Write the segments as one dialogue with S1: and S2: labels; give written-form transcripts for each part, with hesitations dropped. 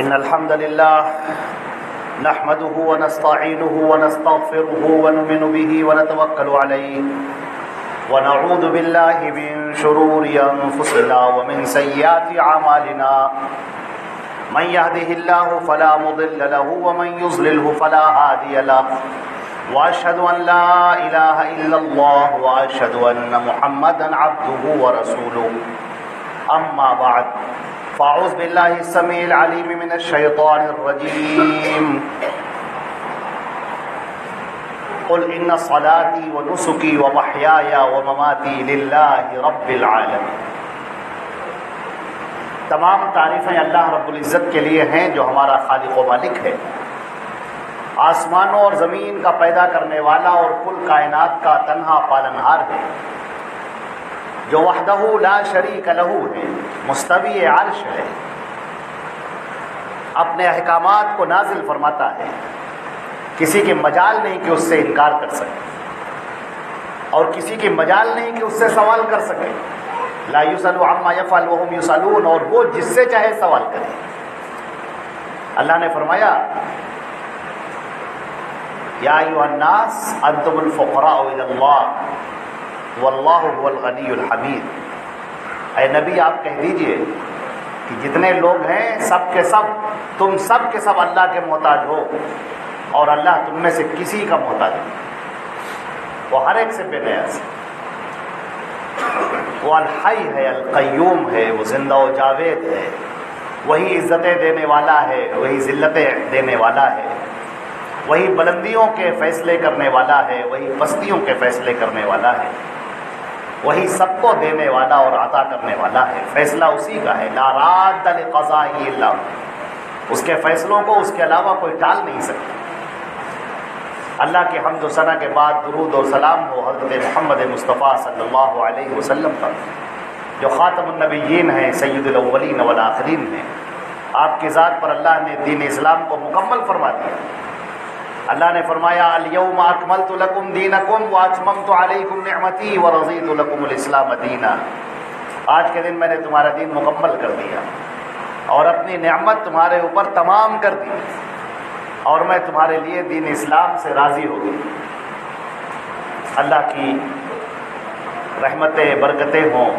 S1: إن الحمد لله نحمده ونستعينه ونستغفره ونؤمن به ونتوكل عليه ونعوذ بالله من شرور أنفسنا ومن سيئات أعمالنا من يهده الله فلا مضل له ومن يضلله فلا هادي له وأشهد أن لا إله إلا الله وأشهد أن محمدا عبده ورسوله أما بعد فأعوذ بالله السميع العليم من الشيطان الرجيم قل إن صلاتي ونسكي ومحياي ومماتي لله رب العالمين۔ تمام تعریفیں اللہ رب العزت کے لیے ہیں جو ہمارا خالق و مالک ہے، آسمانوں اور زمین کا پیدا کرنے والا اور کل کائنات کا تنہا پالنہار ہے، جو وحدہ لا شریک لہ ہے، مستوی عرش ہے، اپنے احکامات کو نازل فرماتا ہے، کسی کی مجال نہیں کہ اس سے انکار کر سکے اور کسی کی مجال نہیں کہ اس سے سوال کر سکے۔ لا یسأل عما یفعل وهم یسألون، اور وہ جس سے چاہے سوال کرے۔ اللہ نے فرمایا یا ایھا الناس انتم الفقراء الی اللہ واللہ هو الغنی الحمید۔ اے نبی آپ کہہ دیجئے کہ جتنے لوگ ہیں سب کے سب، تم سب کے سب اللہ کے محتاج ہو، اور اللہ تم میں سے کسی کا محتاج نہیں، وہ ہر ایک سے بے نیاز ہے، وہ الحی ہے، القیوم ہے، وہ زندہ و جاوید ہے، وہی عزتیں دینے والا ہے، وہی ذلتیں دینے والا ہے، وہی بلندیوں کے فیصلے کرنے والا ہے، وہی پستیوں کے فیصلے کرنے والا ہے، وہی سب کو دینے والا اور عطا کرنے والا ہے، فیصلہ اسی کا ہے۔ لا راد لقضائہ الا ہو، اس کے فیصلوں کو اس کے علاوہ کوئی ٹال نہیں سکتا۔ اللہ کے حمد و ثنا کے بعد درود اور سلام ہو حضرت محمد مصطفیٰ صلی اللہ علیہ وسلم پر، جو خاتم النبیین ہیں، سید الاولین والآخرین ہیں۔ آپ کی ذات پر اللہ نے دین اسلام کو مکمل فرما دیا۔ اللہ نے فرمایا الیوم اکملت لکم دینکم واتممت علیکم نعمتی ورضیت لکم الاسلام دینا۔ آج کے دن میں نے تمہارا دین مکمل کر دیا اور اپنی نعمت تمہارے اوپر تمام کر دی، اور میں تمہارے لیے دین اسلام سے راضی ہو گئی۔ اللہ کی رحمتیں برکتیں ہوں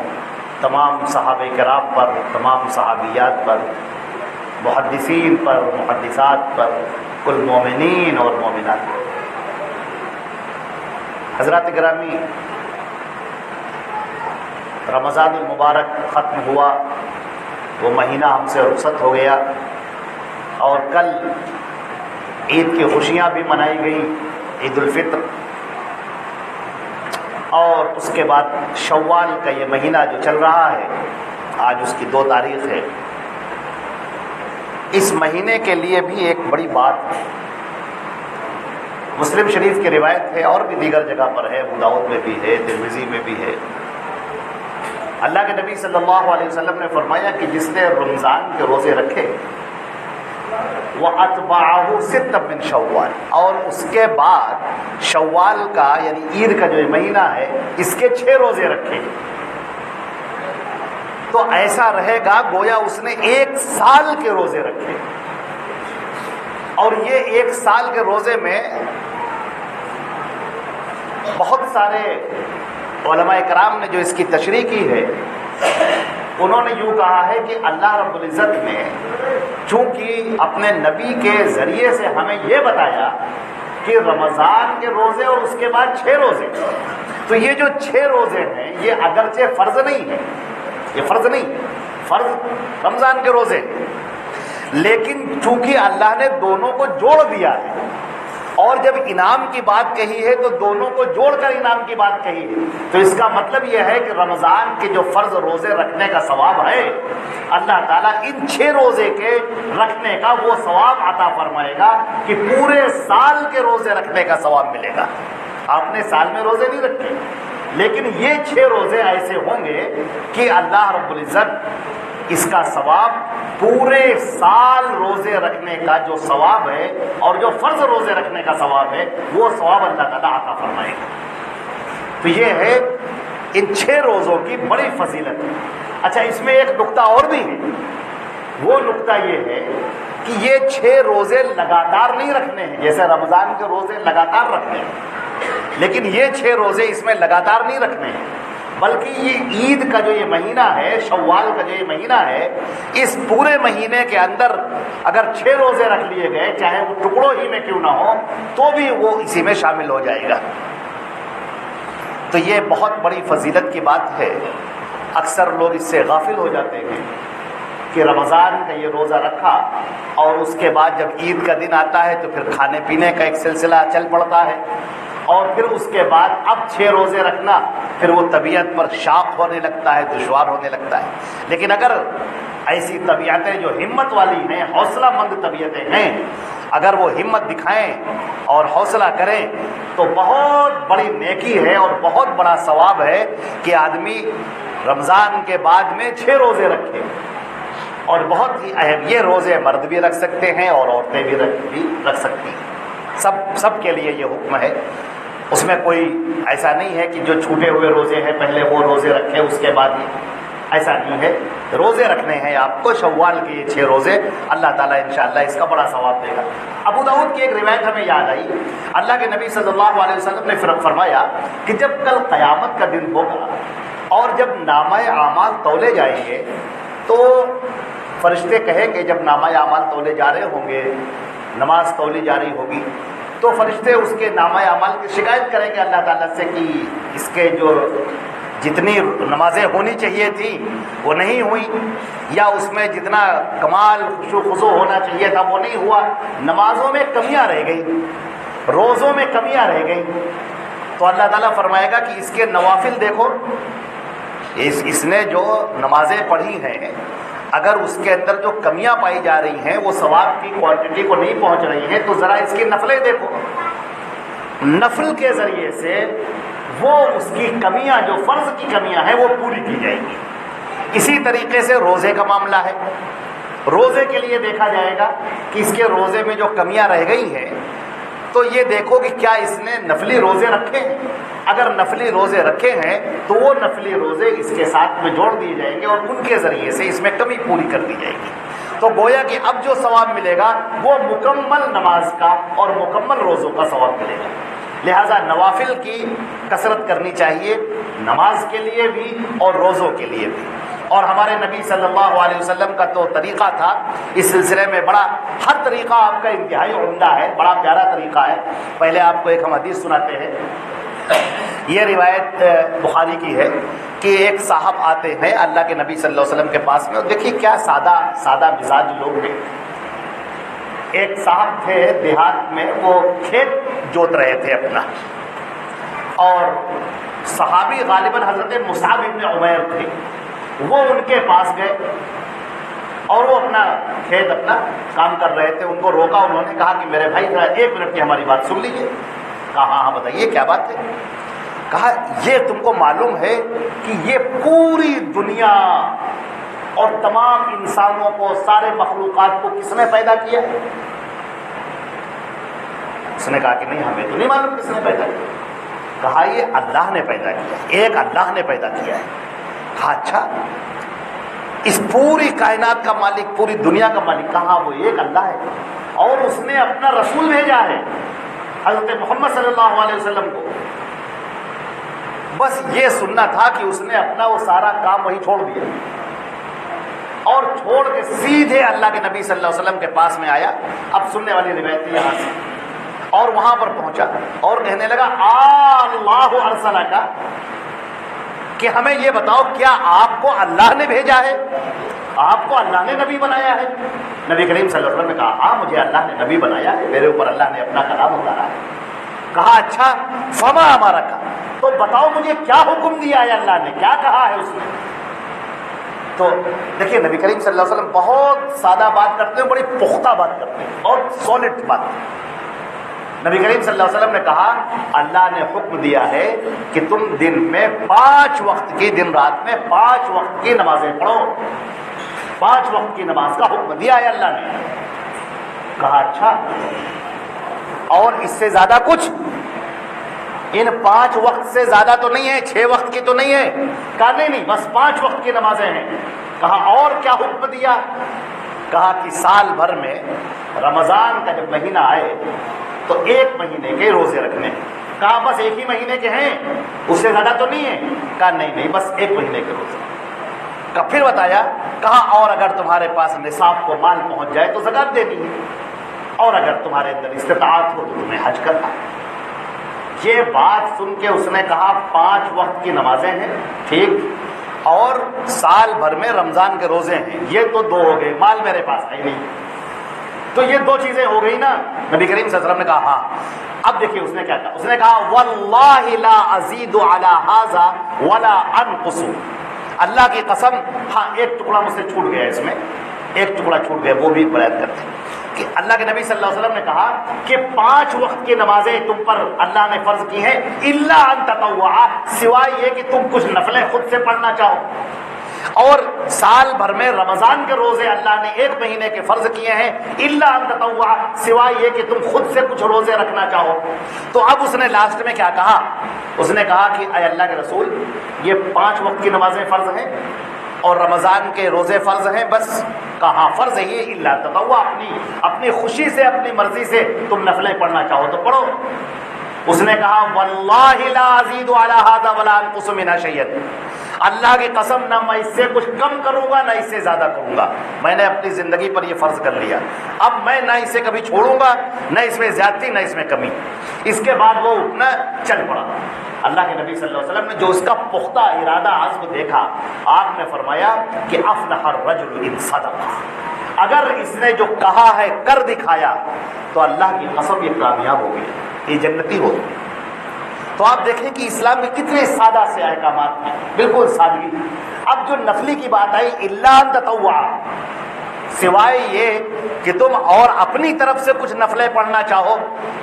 S1: تمام صحابہ کرام پر، تمام صحابیات پر، محدثین پر، محدثات پر، کل مومنین اور مومنات۔ حضرات گرامی، رمضان المبارک ختم ہوا، وہ مہینہ ہم سے رخصت ہو گیا، اور کل عید کی خوشیاں بھی منائی گئیں، عید الفطر، اور اس کے بعد شوال کا یہ مہینہ جو چل رہا ہے، آج اس کی 2 تاریخ ہے۔ اس مہینے کے لیے بھی ایک بڑی بات ہے۔ مسلم شریف کی روایت ہے، اور بھی دیگر جگہ پر ہے، ابو داؤد میں بھی ہے، ترمذی میں بھی ہے۔ اللہ کے نبی صلی اللہ علیہ وسلم نے فرمایا کہ جس نے رمضان کے روزے رکھے وَأَتْبَعَهُ سِتًّا مِّن شَوَّالَ، اور اس کے بعد شوال کا یعنی عید کا جو مہینہ ہے اس کے 6 روزے رکھے، تو ایسا رہے گا گویا اس نے 1 سال کے روزے رکھے۔ اور یہ 1 سال کے روزے میں بہت سارے علماء کرام نے جو اس کی تشریح کی ہے، انہوں نے یوں کہا ہے کہ اللہ رب العزت نے چونکہ اپنے نبی کے ذریعے سے ہمیں یہ بتایا کہ رمضان کے روزے اور اس کے بعد 6 روزے، تو یہ جو 6 روزے ہیں یہ اگرچہ فرض نہیں ہے، یہ فرض نہیں، فرض رمضان کے روزے، لیکن چونکہ اللہ نے دونوں کو جوڑ دیا ہے، اور جب انعام کی بات کہی ہے تو دونوں کو جوڑ کر انعام کی بات کہی ہے، تو اس کا مطلب یہ ہے کہ رمضان کے جو فرض روزے رکھنے کا ثواب ہے، اللہ تعالیٰ ان 6 روزے کے رکھنے کا وہ ثواب عطا فرمائے گا کہ پورے سال کے روزے رکھنے کا ثواب ملے گا۔ آپ نے سال میں روزے نہیں رکھے، لیکن یہ 6 روزے ایسے ہوں گے کہ اللہ رب العزت اس کا ثواب پورے سال روزے رکھنے کا جو ثواب ہے اور جو فرض روزے رکھنے کا ثواب ہے وہ ثواب اللہ تعالیٰ عطا فرمائے گا۔ تو یہ ہے ان 6 روزوں کی بڑی فضیلت ہے۔ اچھا، اس میں ایک نقطہ اور بھی ہے، وہ نقطہ یہ ہے کہ یہ 6 روزے لگاتار نہیں رکھنے ہیں، جیسے رمضان کے روزے لگاتار رکھنے ہیں، لیکن یہ 6 روزے اس میں لگاتار نہیں رکھنے ہیں، بلکہ یہ عید کا جو یہ مہینہ ہے، شوال کا جو یہ مہینہ ہے، اس پورے مہینے کے اندر اگر 6 روزے رکھ لیے گئے، چاہے وہ ٹکڑوں ہی میں کیوں نہ ہو، تو بھی وہ اسی میں شامل ہو جائے گا۔ تو یہ بہت بڑی فضیلت کی بات ہے۔ اکثر لوگ اس سے غافل ہو جاتے ہیں کہ رمضان کا یہ روزہ رکھا اور اس کے بعد جب عید کا دن آتا ہے تو پھر کھانے پینے کا ایک سلسلہ چل پڑتا ہے، اور پھر اس کے بعد اب 6 روزے رکھنا پھر وہ طبیعت پر شاق ہونے لگتا ہے، دشوار ہونے لگتا ہے۔ لیکن اگر ایسی طبیعتیں جو ہمت والی ہیں، حوصلہ مند طبیعتیں ہیں، اگر وہ ہمت دکھائیں اور حوصلہ کریں تو بہت بڑی نیکی ہے اور بہت بڑا ثواب ہے کہ آدمی رمضان کے بعد میں 6 روزے رکھے۔ اور بہت ہی اہم، یہ روزے مرد بھی رکھ سکتے ہیں اور عورتیں بھی رکھ سکتی ہیں، سب کے لیے یہ حکم ہے۔ اس میں کوئی ایسا نہیں ہے کہ جو چھوٹے ہوئے روزے ہیں پہلے وہ روزے رکھے اس کے بعد ہی، ایسا نہیں ہے۔ روزے رکھنے ہیں آپ کو، شوال کے یہ 6 روزے، اللہ تعالیٰ انشاءاللہ اس کا بڑا ثواب دے گا۔ ابو داؤد کی ایک روایت ہمیں یاد آئی، اللہ کے نبی صلی اللہ علیہ وسلم نے فرمایا کہ جب کل قیامت کا دن ہوگا اور جب نامہ اعمال تولے جائیں گے تو فرشتے کہیں گے، جب نامہ اعمال تولے جا رہے ہوں گے، نماز تولی جا رہی ہوگی، تو فرشتے اس کے نامہ اعمال کی شکایت کریں گے اللہ تعالیٰ سے کہ اس کے جو جتنی نمازیں ہونی چاہیے تھیں وہ نہیں ہوئی، یا اس میں جتنا کمال خشوع خضوع ہونا چاہیے تھا وہ نہیں ہوا، نمازوں میں کمیاں رہ گئی، روزوں میں کمیاں رہ گئی۔ تو اللہ تعالیٰ فرمائے گا کہ اس کے نوافل دیکھو، اس نے جو نمازیں پڑھی ہیں اگر اس کے اندر جو کمیاں پائی جا رہی ہیں وہ ثواب کی کوانٹٹی کو نہیں پہنچ رہی ہیں، تو ذرا اس کی نفلیں دیکھو، نفل کے ذریعے سے وہ اس کی کمیاں، جو فرض کی کمیاں ہیں وہ پوری کی جائیں گی۔ اسی طریقے سے روزے کا معاملہ ہے، روزے کے لیے دیکھا جائے گا کہ اس کے روزے میں جو کمیاں رہ گئی ہیں تو یہ دیکھو کہ کیا اس نے نفلی روزے رکھے ہیں، اگر نفلی روزے رکھے ہیں تو وہ نفلی روزے اس کے ساتھ میں جوڑ دیے جائیں گے اور ان کے ذریعے سے اس میں کمی پوری کر دی جائے گی۔ تو گویا کہ اب جو ثواب ملے گا وہ مکمل نماز کا اور مکمل روزوں کا ثواب ملے گا۔ لہذا نوافل کی کثرت کرنی چاہیے، نماز کے لیے بھی اور روزوں کے لیے بھی۔ اور ہمارے نبی صلی اللہ علیہ وسلم کا تو طریقہ تھا اس سلسلے میں، بڑا ہر طریقہ آپ کا انتہائی عمدہ ہے، بڑا پیارا طریقہ ہے۔ پہلے آپ کو ایک ہم حدیث سناتے ہیں، یہ روایت بخاری کی ہے کہ ایک صاحب آتے ہیں اللہ کے نبی صلی اللہ علیہ وسلم کے پاس میں، اور دیکھیے کیا سادہ مزاج لوگ ہیں۔ ایک صاحب تھے دیہات میں، وہ کھیت جوت رہے تھے اپنا، اور صحابی غالباً حضرت مصعب ابن عمیر تھے، وہ ان کے پاس گئے اور وہ اپنا کھیت اپنا کام کر رہے تھے، ان کو روکا، انہوں نے کہا کہ میرے بھائی ذرا 1 منٹ کی ہماری بات سن لیجیے۔ کہا ہاں بتائیے کیا بات ہے؟ کہا یہ تم کو معلوم ہے کہ یہ پوری دنیا اور تمام انسانوں کو، سارے مخلوقات کو کس نے پیدا کیا ہے؟ اس نے کہا کہ نہیں ہمیں تو نہیں معلوم کس نے پیدا کیا۔ کہا یہ اللہ نے پیدا کیا، ایک اللہ نے پیدا کیا ہے۔ کہا اچھا، اس پوری کائنات کا مالک، پوری دنیا کا مالک؟ کہا وہ ایک اللہ ہے، اور اس نے اپنا رسول بھیجا ہے حضرت محمد صلی اللہ علیہ وسلم کو۔ بس یہ سننا تھا کہ اس نے اپنا وہ سارا کام وہی چھوڑ دیا اور چھوڑ کے سیدھے اللہ کے نبی صلی اللہ علیہ وسلم کے پاس میں آیا۔ اب سننے والی روایت تھی یہاں سے، اور وہاں پر پہنچا اور کہنے لگا اللہ ارسلک، کہ ہمیں یہ بتاؤ کیا آپ کو اللہ نے بھیجا ہے؟ آپ کو اللہ نے نبی بنایا ہے؟ نبی کریم صلی اللہ علیہ وسلم نے کہا ہاں مجھے اللہ نے نبی بنایا ہے، میرے اوپر اللہ نے اپنا کلام اتارا ہے۔ کہا اچھا فما ہمارا کا، تو بتاؤ مجھے کیا حکم دیا ہے اللہ نے، کیا کہا ہے اس نے؟ تو دیکھیے نبی کریم صلی اللہ علیہ وسلم بہت سادہ بات کرتے ہیں، بڑی پختہ بات کرتے ہیں اور سالڈ بات۔ نبی کریم صلی اللہ علیہ وسلم نے کہا اللہ نے حکم دیا ہے کہ تم دن میں 5 وقت کی، دن رات میں 5 وقت کی نمازیں پڑھو، 5 وقت کی نماز کا حکم دیا ہے اللہ نے۔ کہا اچھا اور اس سے زیادہ کچھ؟ ان 5 وقت سے زیادہ تو نہیں ہے، 6 وقت کی تو نہیں ہے؟ کہا نہیں بس 5 وقت کی نمازیں ہیں۔ کہا اور کیا حکم دیا؟ کہا کہ سال بھر میں رمضان کا جب مہینہ آئے تو 1 مہینے کے روزے رکھنے ہیں۔ کہا بس 1 ہی مہینے کے ہیں، اس سے زیادہ تو نہیں ہے؟ کہا نہیں بس 1 مہینے کے روزے۔ کہا پھر بتایا، کہا اور اگر تمہارے پاس نصاب کو مال پہنچ جائے تو زکوٰۃ دینی ہے، اور اگر تمہارے اندر استطاعت ہو تو تمہیں حج کرنا۔ یہ بات سن کے اس نے کہا 5 وقت کی نمازیں ہیں، ٹھیک، اور سال بھر میں رمضان کے روزے ہیں، یہ تو 2 ہو گئے، مال میرے پاس ہے نہیں، تو یہ 2 چیزیں ہو گئی نا۔ نبی کریم صلی اللہ علیہ وسلم نے کہا ہاں۔ اب دیکھیے اس نے کیا کہا، اس نے کہا واللہ لا ازید علی ھذا ولا انقص، اللہ کی قسم، ہاں 1 ٹکڑا مجھ سے چھوٹ گیا، اس میں 1 ٹکڑا چھوٹ گیا، وہ بھی بیان کرتے ہیں کہ اللہ کے نبی صلی اللہ علیہ وسلم نے کہا کہ 5 وقت کی نمازیں تم پر اللہ نے فرض کی ہیں، الا ان تطوع، سوائے یہ کہ تم کچھ نفلیں خود سے پڑھنا چاہو، اور سال بھر میں رمضان کے روزے اللہ نے 1 مہینے کے فرض کیے ہیں، الا ان تطوع، سوائے یہ کہ تم خود سے کچھ روزے رکھنا چاہو۔ تو اب اس نے لاسٹ میں کیا کہا، اس نے کہا کہ اے اللہ کے رسول، یہ 5 وقت کی نمازیں فرض ہیں اور رمضان کے روزے فرض ہیں، بس کہاں فرض ہے یہ، الا تطوع، اپنی خوشی سے اپنی مرضی سے تم نفلیں پڑھنا چاہو تو پڑھو۔ اس نے کہا واللہ لا ازید علی ھذا ولا انقص من شیئا، اللہ کی قسم نہ میں اس سے کچھ کم کروں گا نہ اس سے زیادہ کروں گا، میں نے اپنی زندگی پر یہ فرض کر لیا، اب میں نہ اسے کبھی چھوڑوں گا، نہ اس میں زیادتی نہ اس میں کمی۔ اس کے بعد وہ اٹھنا چل پڑا۔ اللہ کے نبی صلی اللہ علیہ وسلم نے جو اس کا پختہ ارادہ عزم دیکھا، آپ نے فرمایا کہ افلح الرجل ان صدق، اگر اس نے جو کہا ہے کر دکھایا تو اللہ کی قسم یہ کامیاب ہو گیا، یہ جنتی ہو گئی۔ تو آپ دیکھیں کہ اسلام میں کتنے سادہ سے احکامات ہیں، بالکل سادگی۔ اب جو نفلی کی بات آئی، الا ان تطوع، سوائے یہ کہ تم اور اپنی طرف سے کچھ نفلیں پڑھنا چاہو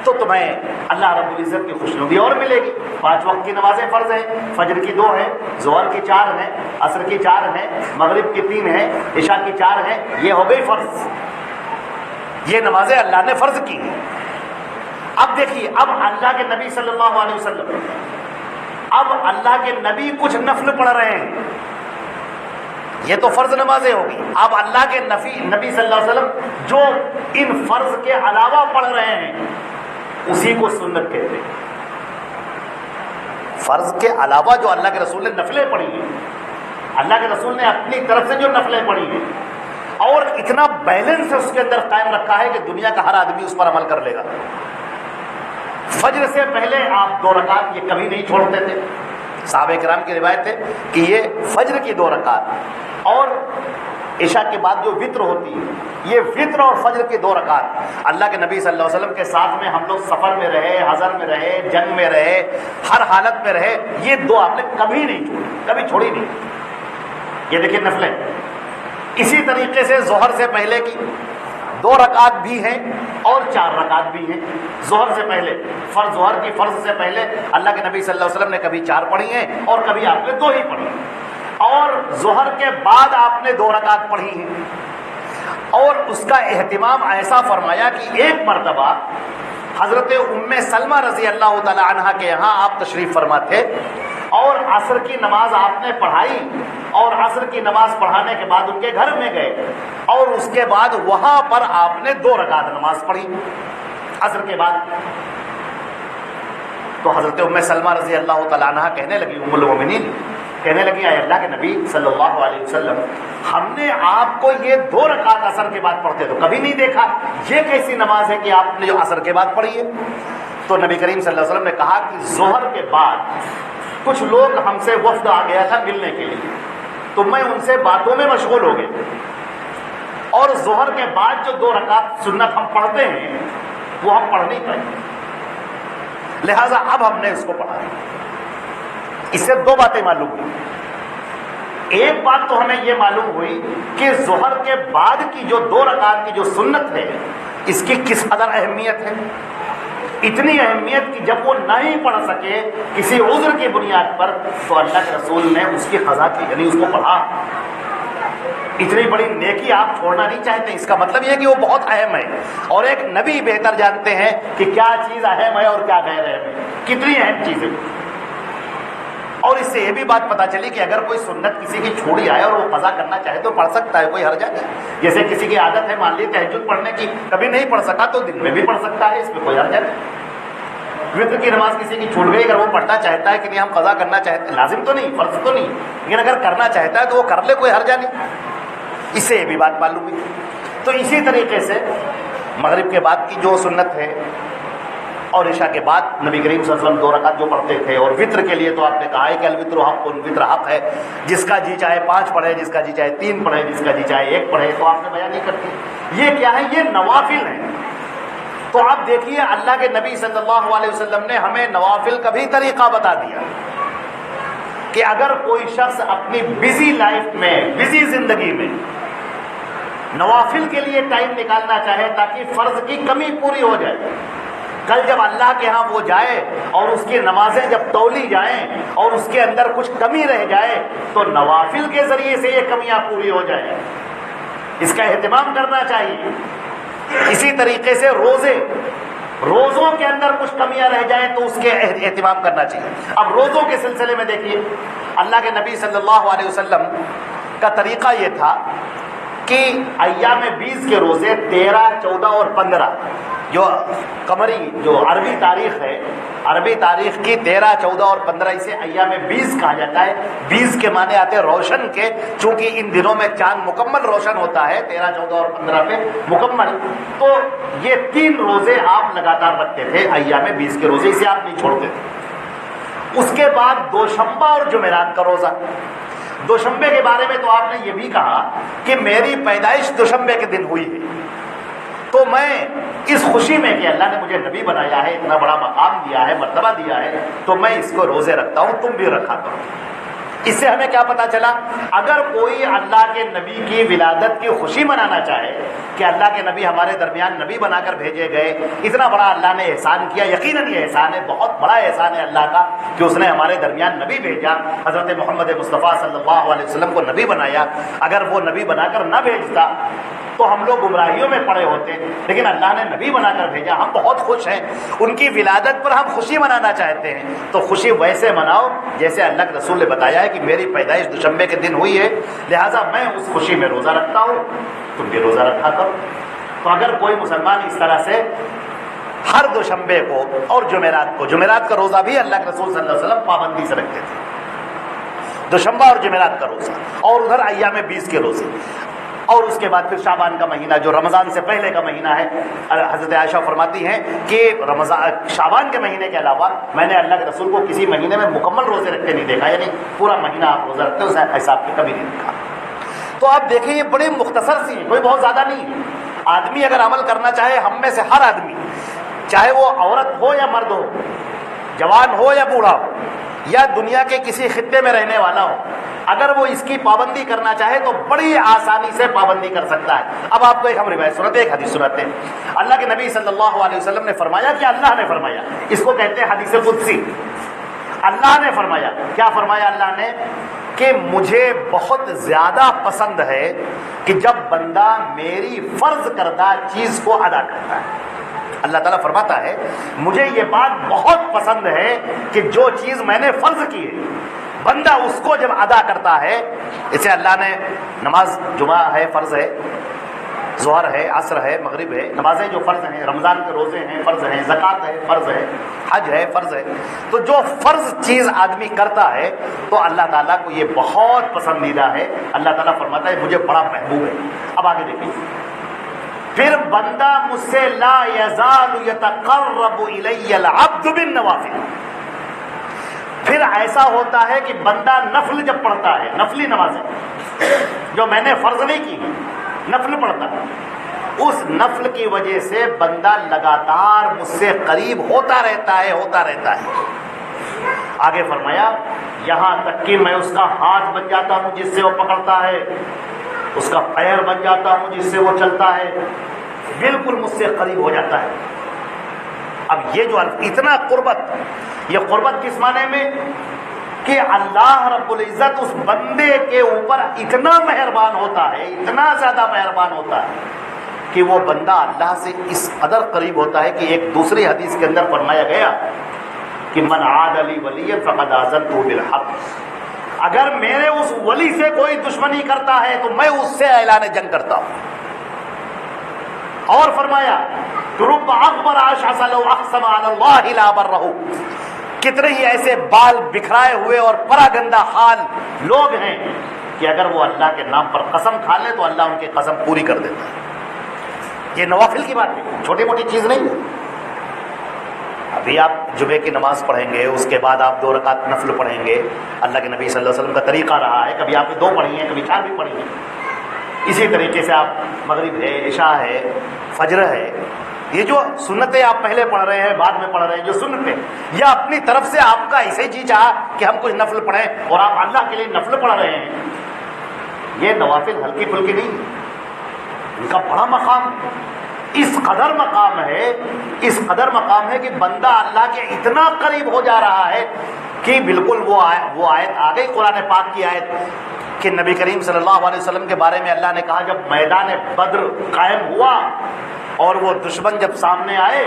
S1: تو تمہیں اللہ رب العزت کی خوشنودی اور ملے گی۔ 5 وقت کی نمازیں فرض ہیں، فجر کی 2 ہیں، ظہر کی 4 ہیں، عصر کی 4 ہیں، مغرب کی 3 ہیں، عشاء کی 4 ہیں، یہ ہو گئی فرض، یہ نمازیں اللہ نے فرض کی ہیں۔ اب دیکھیے، اب اللہ کے نبی صلی اللہ علیہ وسلم، اب اللہ کے نبی کچھ نفل پڑھ رہے ہیں، یہ تو فرض نمازیں ہوگی۔ اب اللہ کے نبی صلی اللہ علیہ وسلم جو ان فرض کے علاوہ پڑھ رہے ہیں اسی کو سنت کہتے ہیں۔ فرض کے علاوہ جو اللہ کے رسول نے نفلیں پڑھی ہیں، اللہ کے رسول نے اپنی طرف سے جو نفلیں پڑھی ہیں، اور اتنا بیلنس اس کے اندر قائم رکھا ہے کہ دنیا کا ہر آدمی اس پر عمل کر لے گا۔ فجر سے پہلے آپ 2 رکعت یہ کبھی نہیں چھوڑتے تھے، صحابہ کرام کی روایت ہے کہ یہ فجر کی 2 رکعت اور عشاء کے بعد جو وطر ہوتی ہے، یہ وطر اور فجر کی 2 رکعت اللہ کے نبی صلی اللہ علیہ وسلم کے ساتھ میں ہم لوگ سفر میں رہے، حضر میں رہے، جنگ میں رہے، ہر حالت میں رہے، یہ 2 آپ نے کبھی نہیں چھوڑی، کبھی چھوڑی نہیں۔ یہ دیکھیں نفلیں۔ اسی طریقے سے ظہر سے پہلے کی 2 رکعت بھی ہیں اور 4 رکعت بھی ہیں۔ ظہر سے پہلے ظہر کی فرض سے پہلے اللہ کے نبی صلی اللہ علیہ وسلم نے کبھی 4 پڑھی ہیں اور کبھی آپ نے 2 ہی پڑھی ہیں، اور ظہر کے بعد آپ نے 2 رکعت پڑھی ہیں، اور اس کا اہتمام ایسا فرمایا کہ ایک مرتبہ حضرت ام سلمہ رضی اللہ تعالی عنہا کے یہاں آپ تشریف فرما تھے، اور عصر کی نماز آپ نے پڑھائی، اور عصر کی نماز پڑھانے کے بعد ان کے گھر میں گئے، اور اس کے بعد وہاں پر آپ نے 2 رکعت نماز پڑھی عصر کے بعد۔ تو حضرت ام سلمہ رضی اللہ تعالی عنہا کہنے لگی، ام المومنین کہنے لگی، اے اللہ کے نبی صلی اللہ علیہ وسلم، ہم نے آپ کو یہ 2 رکعت عصر کے بعد پڑھتے تو کبھی نہیں دیکھا، یہ کیسی نماز ہے کہ آپ نے جو عصر کے بعد پڑھی ہے؟ تو نبی کریم صلی اللہ علیہ وسلم نے کہا کہ ظہر کے بعد کچھ لوگ ہم سے وفد آ گیا تھا ملنے کے لیے، تو میں ان سے باتوں میں مشغول ہو گیا، اور ظہر کے بعد جو 2 رکعت سنت ہم پڑھتے ہیں وہ ہم پڑھ نہیں پائے، لہذا اب ہم نے اس کو پڑھا۔ اس سے 2 باتیں معلوم ہوئی۔ ایک بات تو ہمیں یہ معلوم ہوئی کہ ظہر کے بعد کی جو 2 رکعت کی جو سنت ہے اس کی کس قدر اہمیت ہے۔ اتنی اہمیت کہ جب وہ نہیں پڑھ سکے کسی عذر کی بنیاد پر تو اللہ کے رسول نے اس کی قضا کی، یعنی اس کو پڑھا۔ اتنی بڑی نیکی آپ چھوڑنا نہیں چاہتے، اس کا مطلب یہ ہے کہ وہ بہت اہم ہے، اور ایک نبی بہتر جانتے ہیں کہ کیا چیز اہم ہے اور کیا غیر اہم ہے، کتنی اہم چیز ہے۔ اور اس سے یہ بھی بات پتہ چلی کہ اگر کوئی سنت کسی کی چھوڑی آئے اور وہ قضا کرنا چاہے تو پڑھ سکتا ہے، کوئی حرج نہیں. جیسے کسی کی عادت ہے مان لی تہجد پڑھنے کی، کبھی نہیں پڑھ سکا تو دن میں بھی پڑھ سکتا ہے، اس میں کوئی حرج نہیں. وتر کی نماز کسی کی چھوٹ گئی، اگر وہ پڑھنا چاہتا ہے کہ نہیں ہم قضا کرنا چاہتے ہیں، لازم تو نہیں، فرض تو نہیں، لیکن اگر کرنا چاہتا ہے تو وہ کر لے، کوئی حرجہ نہیں. اس سے یہ بھی بات معلوم ہوئی. تو اسی طریقے سے مغرب کے بعد کی جو سنت ہے اور عشاء کے بعد نبی کریم صلی اللہ علیہ وسلم 2 رکعت جو پڑھتے تھے، اور وطر کے لیے تو آپ نے کہا ہے کہ الوطر حق، وطر حق ہے، جس کا جی چاہے 5 پڑھے، جس کا جی چاہے 3 پڑھے، جس کا جی چاہے 1 پڑھے. تو آپ نے بیان نہیں کرتی یہ کیا ہے، یہ نوافل ہیں. تو آپ دیکھیے اللہ کے نبی صلی اللہ علیہ وسلم نے ہمیں نوافل کا بھی طریقہ بتا دیا کہ اگر کوئی شخص اپنی بزی لائف میں، بزی زندگی میں نوافل کے لیے ٹائم نکالنا چاہے تاکہ فرض کی کمی پوری ہو جائے، کل جب اللہ کے ہاں وہ جائے اور اس کی نمازیں جب تولی جائیں اور اس کے اندر کچھ کمی رہ جائے تو نوافل کے ذریعے سے یہ کمیاں پوری ہو جائیں، اس کا اہتمام کرنا چاہیے. اسی طریقے سے روزوں کے اندر کچھ کمیاں رہ جائیں تو اس کے اہتمام کرنا چاہیے. اب روزوں کے سلسلے میں دیکھیے اللہ کے نبی صلی اللہ علیہ وسلم کا طریقہ یہ تھا کہ ایام 20 کے روزے 13، 14 اور 15 جو قمری جو عربی تاریخ ہے، عربی تاریخ کی 13، 14 اور 15 اسے ایام 20 کہا جاتا ہے. 20 کے معنی آتے ہیں روشن کے، چونکہ ان دنوں میں چاند مکمل روشن ہوتا ہے 13، 14 اور 15 پہ مکمل. تو یہ 3 روزے آپ لگاتار رکھتے تھے، ایام 20 کے روزے، اسے آپ نہیں چھوڑتے تھے. اس کے بعد دوشنبہ اور جمعرات کا روزہ. دوشنبے کے بارے میں تو آپ نے یہ بھی کہا کہ میری پیدائش دوشنبے کے دن ہوئی ہے، تو میں اس خوشی میں کہ اللہ نے مجھے نبی بنایا ہے، اتنا بڑا مقام دیا ہے، مرتبہ دیا ہے، تو میں اس کو روزے رکھتا ہوں، تم بھی رکھا کرو. اس سے ہمیں کیا پتا چلا، اگر کوئی اللہ کے نبی کی ولادت کی خوشی منانا چاہے کہ اللہ کے نبی ہمارے درمیان نبی بنا کر بھیجے گئے، اتنا بڑا اللہ نے احسان کیا، یقیناً یہ احسان ہے، بہت بڑا احسان ہے اللہ کا کہ اس نے ہمارے درمیان نبی بھیجا، حضرت محمد مصطفیٰ صلی اللہ علیہ وسلم کو نبی بنایا. اگر وہ نبی بنا کر نہ بھیجتا تو ہم لوگ گمراہیوں میں پڑے ہوتے، لیکن اللہ نے نبی بنا کر بھیجا. ہم بہت خوش ہیں، ان کی ولادت پر ہم خوشی منانا چاہتے ہیں، تو خوشی ویسے مناؤ جیسے اللہ کے رسول نے بتایا ہے کہ میری پیدائش دوشنبے کے دن ہوئی ہے، لہٰذا میں اس خوشی میں روزہ رکھتا ہوں، تم بھی روزہ رکھا کرو. تو اگر کوئی مسلمان اس طرح سے ہر دوشنبے کو اور جمعرات کا روزہ بھی اللہ کے رسول صلی اللہ علیہ وسلم پابندی سے رکھتے تھے، دوشنبہ اور جمعرات کا روزہ، اور ادھر ایام 20 کے روزے. اور اس کے بعد پھر شعبان کا مہینہ جو رمضان سے پہلے کا مہینہ ہے. حضرت عائشہ فرماتی ہیں کہ شعبان کے مہینے کے علاوہ میں نے اللہ کے رسول کو کسی مہینے میں مکمل روزے رکھتے نہیں دیکھا، یعنی پورا مہینہ آپ روزہ رکھتے ہو اس حساب کے کبھی نہیں دیکھا. تو آپ دیکھیں یہ بڑی مختصر سی، کوئی بہت زیادہ نہیں. آدمی اگر عمل کرنا چاہے، ہم میں سے ہر آدمی، چاہے وہ عورت ہو یا مرد ہو، جوان ہو یا بوڑھا ہو، یا دنیا کے کسی خطے میں رہنے والا ہو، اگر وہ اس کی پابندی کرنا چاہے تو بڑی آسانی سے پابندی کر سکتا ہے. اب آپ کو ایک ہم روایت سناتے ہیں، ایک حدیث سناتے ہیں. اللہ کے نبی صلی اللہ علیہ وسلم نے فرمایا کہ اللہ نے فرمایا، اس کو کہتے ہیں حدیث قدسی. اللہ نے فرمایا، کیا فرمایا اللہ نے؟ کہ مجھے بہت زیادہ پسند ہے کہ جب بندہ میری فرض کردہ چیز کو ادا کرتا ہے. اللہ تعالیٰ فرماتا ہے مجھے یہ بات بہت پسند ہے کہ جو چیز میں نے فرض کی ہے بندہ اس کو جب ادا کرتا ہے. اسے اللہ نے نماز جمعہ ہے فرض ہے، ظہر ہے، عصر ہے، مغرب ہے، نمازیں جو فرض ہیں، رمضان کے روزے ہیں فرض ہیں، زکوٰۃ ہے فرض ہے، حج ہے فرض ہے. تو جو فرض چیز آدمی کرتا ہے تو اللہ تعالیٰ کو یہ بہت پسندیدہ ہے. اللہ تعالیٰ فرماتا ہے مجھے بڑا محبوب ہے. اب آگے دیکھیے، پھر بندہ مجھ سے لا یزال یتقرب الی العبد بالنوافل. پھر ایسا ہوتا ہے کہ بندہ نفل جب پڑھتا ہے، نفلی نمازیں جو میں نے فرض نہیں کی، نفل پڑھتا ہے، اس نفل کی وجہ سے بندہ لگاتار مجھ سے قریب ہوتا رہتا ہے. آگے فرمایا یہاں تک کہ میں اس کا ہاتھ بن جاتا ہوں جس سے وہ پکڑتا ہے، اس کا پیر بن جاتا ہوں جس سے وہ چلتا ہے، بالکل مجھ سے قریب ہو جاتا ہے. اب یہ جو اتنا قربت، یہ قربت کس معنی میں؟ کہ اللہ رب العزت اس بندے کے اوپر اتنا مہربان ہوتا ہے، اتنا زیادہ مہربان ہوتا ہے کہ وہ بندہ اللہ سے اس قدر قریب ہوتا ہے کہ ایک دوسری حدیث کے اندر فرمایا گیا کہ من عاد لی ولی فقد آذنتہ بالحق، اگر میرے اس ولی سے کوئی دشمنی کرتا ہے تو میں اس سے اعلان جنگ کرتا ہوں۔ اور فرمایا رب اکبر اشعث لو اقسم علی اللہ لابرہ، کتنے ہی ایسے بال بکھرائے ہوئے اور پراگندہ حال لوگ ہیں کہ اگر وہ اللہ کے نام پر قسم کھا لے تو اللہ ان کی قسم پوری کر دیتا ہے۔ یہ نوافل کی بات ہے، چھوٹی موٹی چیز نہیں ہے۔ ابھی آپ جمعے کی نماز پڑھیں گے، اس کے بعد آپ 2 رکعت نفل پڑھیں گے، اللہ کے نبی صلی اللہ علیہ وسلم کا طریقہ رہا ہے، کبھی آپ نے 2 پڑھی ہیں، کبھی 4 بھی پڑھی ہیں۔ اسی طریقے سے آپ مغرب ہے، عشاء ہے، فجر ہے، یہ جو سنتیں آپ پہلے پڑھ رہے ہیں بعد میں پڑھ رہے ہیں جو سنتیں، یا اپنی طرف سے آپ کا ایسے جی چاہا کہ ہم کچھ نفل پڑھیں اور آپ اللہ کے لیے نفل پڑھ رہے ہیں، یہ نوافل ہلکی پھلکی نہیں، ان کا بڑا مقام ہے۔ اس قدر مقام ہے، اس قدر مقام ہے کہ بندہ اللہ کے اتنا قریب ہو جا رہا ہے کہ بالکل وہ آیت آ گئی قرآن پاک کی آیت کہ نبی کریم صلی اللہ علیہ وسلم کے بارے میں اللہ نے کہا جب میدان بدر قائم ہوا اور وہ دشمن جب سامنے آئے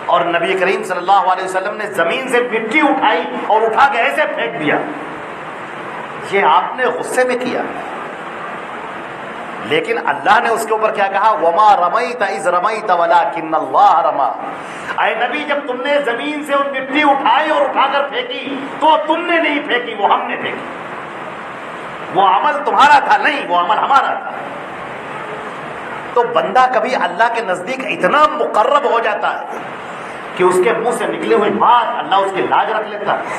S1: اور نبی کریم صلی اللہ علیہ وسلم نے زمین سے مٹی اٹھائی اور اٹھا کے ایسے پھینک دیا، یہ آپ نے غصے میں کیا، لیکن اللہ نے اس کے اوپر کیا کہا وما رمیت اذ رمیت ولکن اللہ رما، اے نبی جب تم نے زمین سے ان مٹی اٹھائی اور اٹھا کر پھینکی تو تم نے نہیں پھینکی، وہ ہم نے پھینکی، وہ عمل تمہارا تھا نہیں، وہ عمل ہمارا تھا۔ تو بندہ کبھی اللہ کے نزدیک اتنا مقرب ہو جاتا ہے کہ اس کے منہ سے نکلی ہوئی بات اللہ اس کی لاج رکھ لیتا ہے۔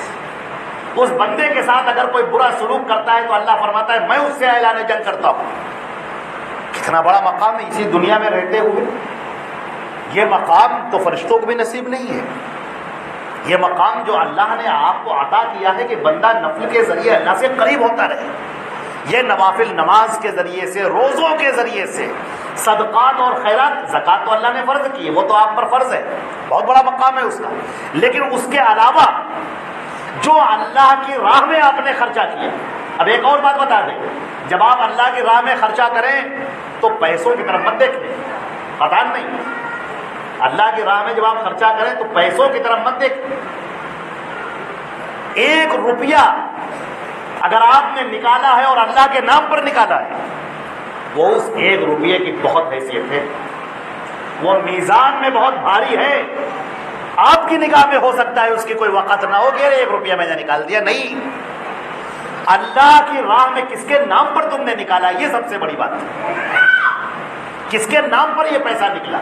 S1: اس بندے کے ساتھ اگر کوئی برا سلوک کرتا ہے تو اللہ فرماتا ہے میں اس سے اعلان جنگ کرتا ہوں۔ کتنا بڑا مقام ہے اسی دنیا میں رہتے ہوئے، یہ مقام تو فرشتوں کو بھی نصیب نہیں ہے۔ یہ مقام جو اللہ نے آپ کو عطا کیا ہے کہ بندہ نفل کے ذریعے اللہ سے قریب ہوتا رہے، یہ نوافل نماز کے ذریعے سے، روزوں کے ذریعے سے، صدقات اور خیرات، زکوٰۃ تو اللہ نے فرض کی ہے، وہ تو آپ پر فرض ہے، بہت بڑا مقام ہے اس کا، لیکن اس کے علاوہ جو اللہ کی راہ میں آپ نے خرچہ کیا۔ اب ایک اور بات بتا دیں، جب آپ اللہ کی راہ میں خرچہ کریں تو پیسوں کی طرف مت دیکھیں، پتہ نہیں، اللہ کی راہ میں جب آپ خرچہ کریں تو پیسوں کی طرف مت دیکھیں۔ 1 روپیہ اگر آپ نے نکالا ہے اور اللہ کے نام پر نکالا ہے، وہ اس 1 روپیے کی بہت حیثیت ہے، وہ میزان میں بہت بھاری ہے۔ آپ کی نگاہ میں ہو سکتا ہے اس کی کوئی وقت نہ ہو کہ 1 روپیہ میں نے نکال دیا، نہیں، اللہ کی راہ میں کس کے نام پر تم نے نکالا، یہ سب سے بڑی بات ہے۔ کس کے نام پر یہ پیسہ نکلا،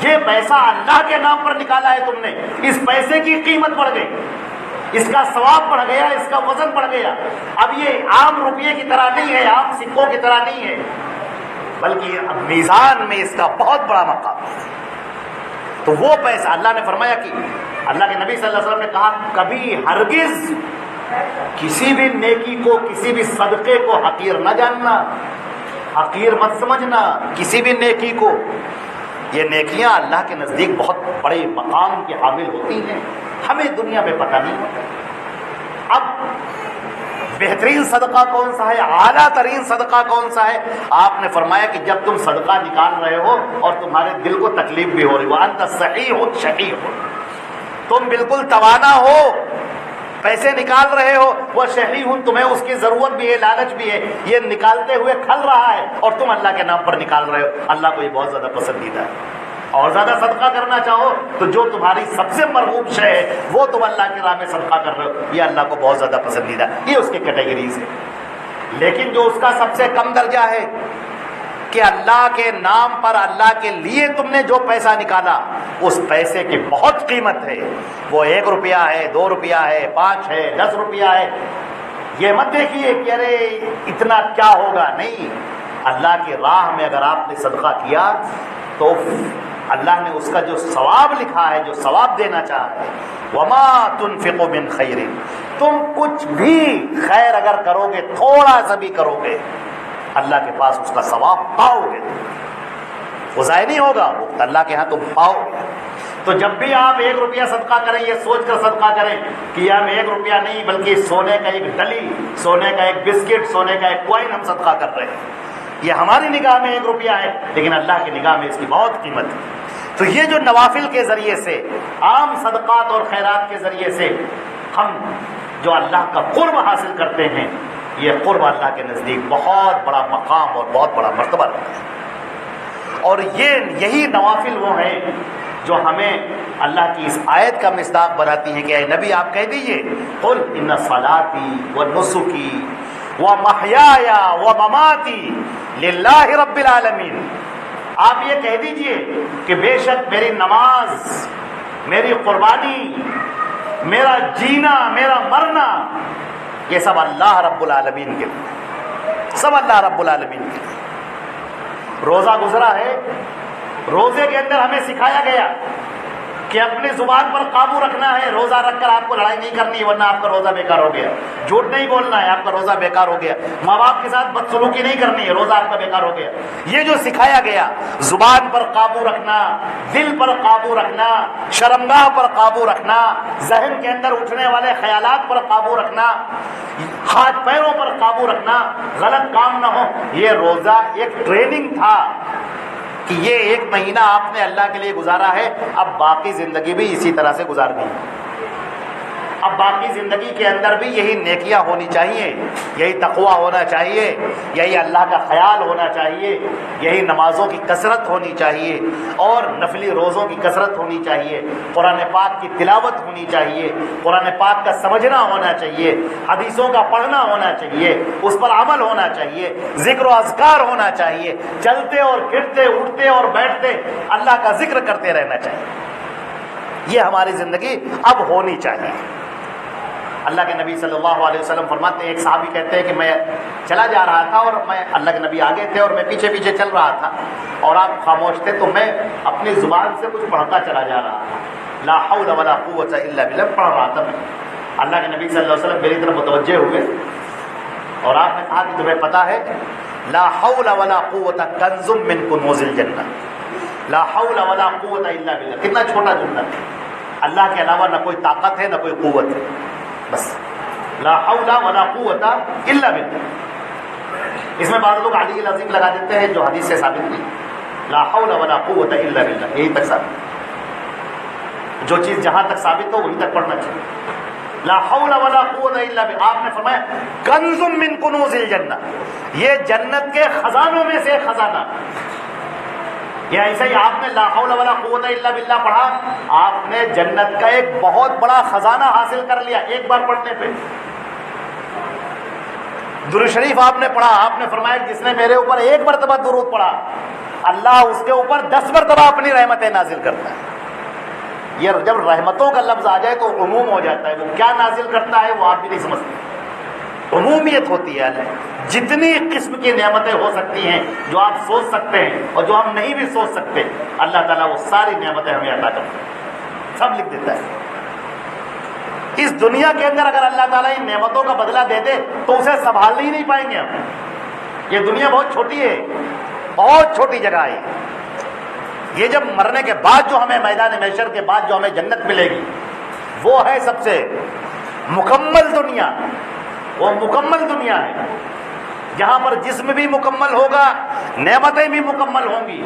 S1: یہ پیسہ اللہ کے نام پر نکالا ہے تم نے، اس پیسے کی قیمت بڑھ گئی، اس کا ثواب بڑھ گیا، اس کا وزن بڑھ گیا۔ اب یہ عام روپیے کی طرح نہیں ہے، عام سکوں کی طرح نہیں ہے، بلکہ اب میزان میں اس کا بہت بڑا مقام ہے۔ تو وہ پیسہ اللہ نے فرمایا کہ اللہ کے نبی صلی اللہ علیہ وسلم نے کہا کبھی ہرگز کسی بھی نیکی کو، کسی بھی صدقے کو حقیر نہ جاننا، حقیر مت سمجھنا کسی بھی نیکی کو۔ یہ نیکیاں اللہ کے نزدیک بہت بڑے مقام کی حامل ہوتی ہیں، ہمیں دنیا میں پتہ نہیں ہوتا۔ اب بہترین صدقہ کون سا ہے، اعلیٰ ترین صدقہ کون سا ہے؟ آپ نے فرمایا کہ جب تم صدقہ نکال رہے ہو اور تمہارے دل کو تکلیف بھی ہو رہی، وَأَنْتَ صَحِيحٌ شَحِيحٌ، تم بالکل توانا ہو، پیسے نکال رہے ہو، وہ شحیح، تمہیں اس کی ضرورت بھی ہے، لالچ بھی ہے، یہ نکالتے ہوئے کھل رہا ہے اور تم اللہ کے نام پر نکال رہے ہو، اللہ کو یہ بہت زیادہ پسندیدہ ہے۔ اور زیادہ صدقہ کرنا چاہو تو جو تمہاری سب سے مرغوب شے ہے وہ تم اللہ کی راہ میں صدقہ کر رہے ہو، یہ اللہ کو بہت زیادہ پسندیدہ ہے، یہ اس کے کیٹیگریز ہے۔ لیکن جو اس کا سب سے کم درجہ ہے کہ اللہ کے نام پر، اللہ کے لیے تم نے جو پیسہ نکالا، اس پیسے کی بہت قیمت ہے، وہ 1 روپیہ ہے، 2 روپیہ ہے، 5 ہے، 10 روپیہ ہے، یہ مت دیکھیے کہ ارے اتنا کیا ہوگا، نہیں، اللہ کی راہ میں اگر آپ نے صدقہ کیا تو اللہ نے اس کا جو ثواب لکھا ہے، جو ثواب دینا چاہا ہے، وَمَا تُنْفِقُ مِنْ خَيْرٍ، تم کچھ بھی خیر اگر کرو گے، تھوڑا سا بھی کرو گے، اللہ کے پاس اس کا ثواب پاؤ گے، وہ ضائع نہیں ہوگا، وہ اللہ کے ہاں تم پاؤ گے۔ تو جب بھی آپ 1 روپیہ صدقہ کریں، یہ سوچ کر صدقہ کریں کہ ہم 1 روپیہ نہیں بلکہ سونے کا ایک ڈلی، سونے کا ایک بسکٹ، سونے کا ایک کوئن ہم صدقہ کر رہے ہیں۔ یہ ہماری نگاہ میں 1 روپیہ ہے، لیکن اللہ کی نگاہ میں اس کی بہت قیمت ہے۔ تو یہ جو نوافل کے ذریعے سے، عام صدقات اور خیرات کے ذریعے سے ہم جو اللہ کا قرب حاصل کرتے ہیں، یہ قرب اللہ کے نزدیک بہت بڑا مقام اور بہت بڑا مرتبہ رکھتا ہے۔ اور یہی نوافل وہ ہیں جو ہمیں اللہ کی اس آیت کا مصداق بناتی ہیں کہ اے نبی آپ کہہ دیجئے قل ان صلاتی ونسکی ومحیای ومماتی للہ رب العالمین، آپ یہ کہہ دیجئے کہ بے شک میری نماز، میری قربانی، میرا جینا، میرا مرنا، یہ سب اللہ رب العالمین کے لیے، سب اللہ رب العالمین کے لیے۔ روزہ گزرا ہے، روزے کے اندر ہمیں سکھایا گیا کہ اپنی زبان پر قابو رکھنا ہے، روزہ رکھ کر آپ کو لڑائی نہیں کرنی ہے ورنہ آپ کا روزہ بیکار ہو گیا، جھوٹ نہیں بولنا ہے آپ کا روزہ بیکار ہو گیا، ماں باپ کے ساتھ بدسلوکی نہیں کرنی ہے، روزہ آپ کا بیکار ہو گیا۔ یہ جو سکھایا گیا، زبان پر قابو رکھنا، دل پر قابو رکھنا، شرمگاہ پر قابو رکھنا، ذہن کے اندر اٹھنے والے خیالات پر قابو رکھنا، ہاتھ پیروں پر قابو رکھنا، غلط کام نہ ہو، یہ روزہ ایک ٹریننگ تھا کہ یہ 1 مہینہ آپ نے اللہ کے لیے گزارا ہے، اب باقی زندگی بھی اسی طرح سے گزارنی ہے۔ اب باقی زندگی کے اندر بھی یہی نیکیاں ہونی چاہیے، یہی تقویٰ ہونا چاہیے، یہی اللہ کا خیال ہونا چاہیے، یہی نمازوں کی کثرت ہونی چاہیے اور نفلی روزوں کی کثرت ہونی چاہیے، قرآن پاک کی تلاوت ہونی چاہیے، قرآن پاک کا سمجھنا ہونا چاہیے، حدیثوں کا پڑھنا ہونا چاہیے، اس پر عمل ہونا چاہیے، ذکر و اذکار ہونا چاہیے، چلتے اور پھرتے، اٹھتے اور بیٹھتے اللہ کا ذکر کرتے رہنا چاہیے۔ یہ ہماری زندگی اب ہونی چاہیے۔ اللہ کے نبی صلی اللہ علیہ وسلم فرماتے ہیں، ایک صحابی کہتے ہیں کہ میں چلا جا رہا تھا اور میں اللہ کے نبی آگے تھے اور میں پیچھے پیچھے چل رہا تھا اور آپ خاموش تھے، تو میں اپنی زبان سے کچھ پڑھتا چلا جا رہا تھا، لا حول ولا قوت الا باللہ پڑھ رہا تھا میں۔ اللہ کے نبی صلی اللہ علیہ وسلم میری طرف متوجہ ہوئے اور آپ نے کہا کہ تمہیں پتہ ہے لا حول ولا قوت کنز من کنوز الجنہ، لا حول ولا قوت الا باللہ، کتنا چھوٹا جملہ ہے، اللہ کے علاوہ نہ کوئی طاقت ہے نہ کوئی قوت ہے، بس لا حول ولا قوت الا باللہ۔ اس میں بعض لوگ علی العظیم لگا دیتے ہیں جو حدیث سے ثابت نہیں، لا حول ولا قوت الا باللہ یہی تک ثابت، جو چیز جہاں تک ثابت ہو وہیں تک پڑھنا چاہیے۔ لا حول ولا قوت الا باللہ، آپ نے فرمایا کنز من کنوز الجنہ، یہ جنت کے خزانوں میں سے خزانہ۔ یا ایسے ہی آپ نے لا حول ولا قوت الا باللہ پڑھا، آپ نے جنت کا ایک بہت بڑا خزانہ حاصل کر لیا ایک بار پڑھنے پہ۔ درود شریف آپ نے پڑھا، آپ نے فرمایا جس نے میرے اوپر 1 مرتبہ درود پڑھا اللہ اس کے اوپر 10 مرتبہ اپنی رحمتیں نازل کرتا ہے۔ یہ جب رحمتوں کا لفظ آ جائے تو عموم ہو جاتا ہے، وہ کیا نازل کرتا ہے وہ آپ بھی نہیں سمجھتے، عمومیت ہوتی ہے۔ جتنی قسم کی نعمتیں ہو سکتی ہیں جو آپ سوچ سکتے ہیں اور جو ہم نہیں بھی سوچ سکتے، اللہ تعالیٰ وہ ساری نعمتیں ہمیں عطا کرتا ہے، سب لکھ دیتا ہے۔ اس دنیا کے اندر اگر اللہ تعالیٰ ان نعمتوں کا بدلہ دے دے تو اسے سنبھال ہی نہیں پائیں گے ہم۔ یہ دنیا بہت چھوٹی ہے، بہت چھوٹی جگہ ہے۔ یہ جب مرنے کے بعد جو ہمیں میدان محشر کے بعد جو ہمیں جنت ملے گی وہ ہے سب سے مکمل دنیا، وہ مکمل دنیا ہے جہاں پر جسم بھی مکمل ہوگا، نعمتیں بھی مکمل ہوں گی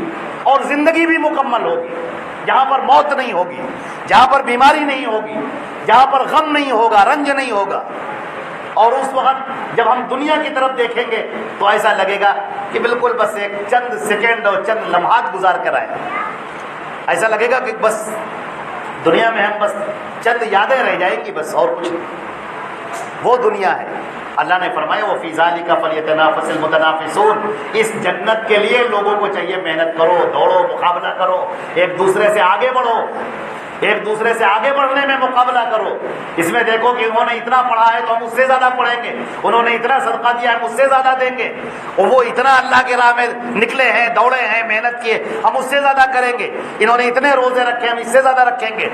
S1: اور زندگی بھی مکمل ہوگی، جہاں پر موت نہیں ہوگی، جہاں پر بیماری نہیں ہوگی، جہاں پر غم نہیں ہوگا، رنج نہیں ہوگا۔ اور اس وقت جب ہم دنیا کی طرف دیکھیں گے تو ایسا لگے گا کہ بالکل بس ایک چند سیکنڈ اور چند لمحات گزار کر آئے، ایسا لگے گا کہ بس دنیا میں ہم بس چند یادیں رہ جائیں گی بس، اور کچھ نہیں۔ وہ دنیا ہے۔ اللہ نے فرمایا وَفِي ذَلِكَ فَلْيَتَنَافَسِ الْمُتَنَافِسُونَ، اس جنت کے لیے لوگوں کو چاہیے محنت کرو، دوڑو، مقابلہ کرو، ایک دوسرے سے آگے بڑھو، ایک دوسرے سے آگے بڑھنے میں مقابلہ کرو۔ اس میں دیکھو کہ انہوں نے اتنا پڑھا ہے تو ہم اس سے زیادہ پڑھیں گے، انہوں نے اتنا صدقہ دیا ہم اس سے زیادہ دیں گے، اور وہ اتنا اللہ کے راہ میں نکلے ہیں، دوڑے ہیں، محنت کیے، ہم اس سے زیادہ کریں گے، انہوں نے اتنے روزے رکھے ہم اس سے زیادہ رکھیں گے۔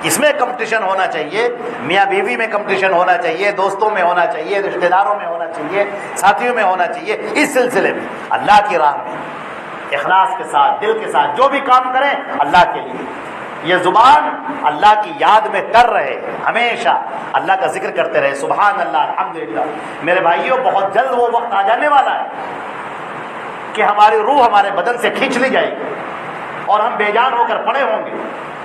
S1: اس میں کمپٹیشن ہونا چاہیے، میاں بیوی میں کمپٹیشن ہونا چاہیے، دوستوں میں ہونا چاہیے، رشتہ داروں میں ہونا چاہیے، ساتھیوں میں ہونا چاہیے۔ اس سلسلے میں اللہ کی راہ میں اخلاص کے ساتھ، دل کے ساتھ جو بھی کام کریں اللہ کے لیے، یہ زبان اللہ کی یاد میں کر رہے، ہمیشہ اللہ کا ذکر کرتے رہے، سبحان اللہ، الحمدللہ۔ میرے بھائیوں بہت جلد وہ وقت آ جانے والا ہے کہ ہماری روح ہمارے بدن سے کھینچ لی جائے گی اور ہم بے جان ہو کر پڑے ہوں گے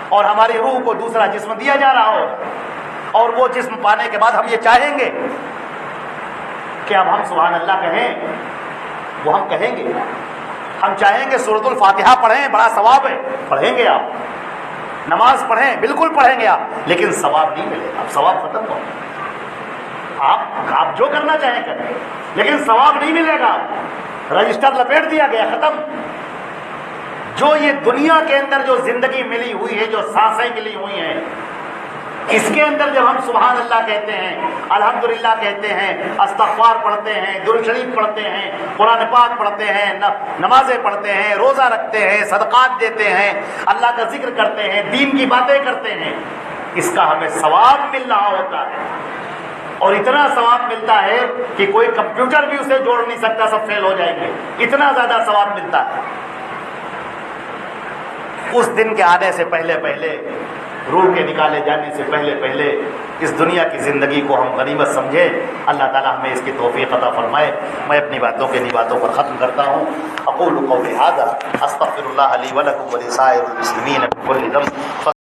S1: اور ہماری روح کو دوسرا جسم دیا جا رہا ہوگا، اور وہ جسم پانے کے بعد ہم یہ چاہیں گے کہ اب ہم سبحان اللہ کہیں، وہ ہم کہیں گے، ہم چاہیں گے سورۃ الفاتحہ پڑھیں، بڑا ثواب ہے، پڑھیں گے آپ، نماز پڑھیں، بالکل پڑھیں گے آپ، لیکن ثواب نہیں ملے گا، اب ثواب ختم ہو، آپ جو کرنا چاہیں کریں، لیکن ثواب نہیں ملے گا، رجسٹر لپیٹ دیا گیا، ختم۔ جو یہ دنیا کے اندر جو زندگی ملی ہوئی ہے، جو سانسیں ملی ہوئی ہیں، اس کے اندر جب ہم سبحان اللہ کہتے ہیں، الحمدللہ کہتے ہیں، استغفار پڑھتے ہیں، درود شریف پڑھتے ہیں، قرآن پاک پڑھتے ہیں، نمازیں پڑھتے ہیں، روزہ رکھتے ہیں، صدقات دیتے ہیں، اللہ کا ذکر کرتے ہیں، دین کی باتیں کرتے ہیں، اس کا ہمیں ثواب مل رہا ہوتا ہے، اور اتنا ثواب ملتا ہے کہ کوئی کمپیوٹر بھی اسے جوڑ نہیں سکتا، سب فیل ہو جائیں گے، اتنا زیادہ ثواب ملتا ہے۔ اس دن کے آنے سے پہلے پہلے، روح کے نکالے جانے سے پہلے پہلے اس دنیا کی زندگی کو ہم غنیمت سمجھیں۔ اللہ تعالی ہمیں اس کی توفیق عطا فرمائے۔ میں اپنی باتوں کے باتوں پر ختم کرتا ہوں۔ اقول قولی ھذا استغفر اللہ لی ولکم ولسائر المسلمین من کل ذنب۔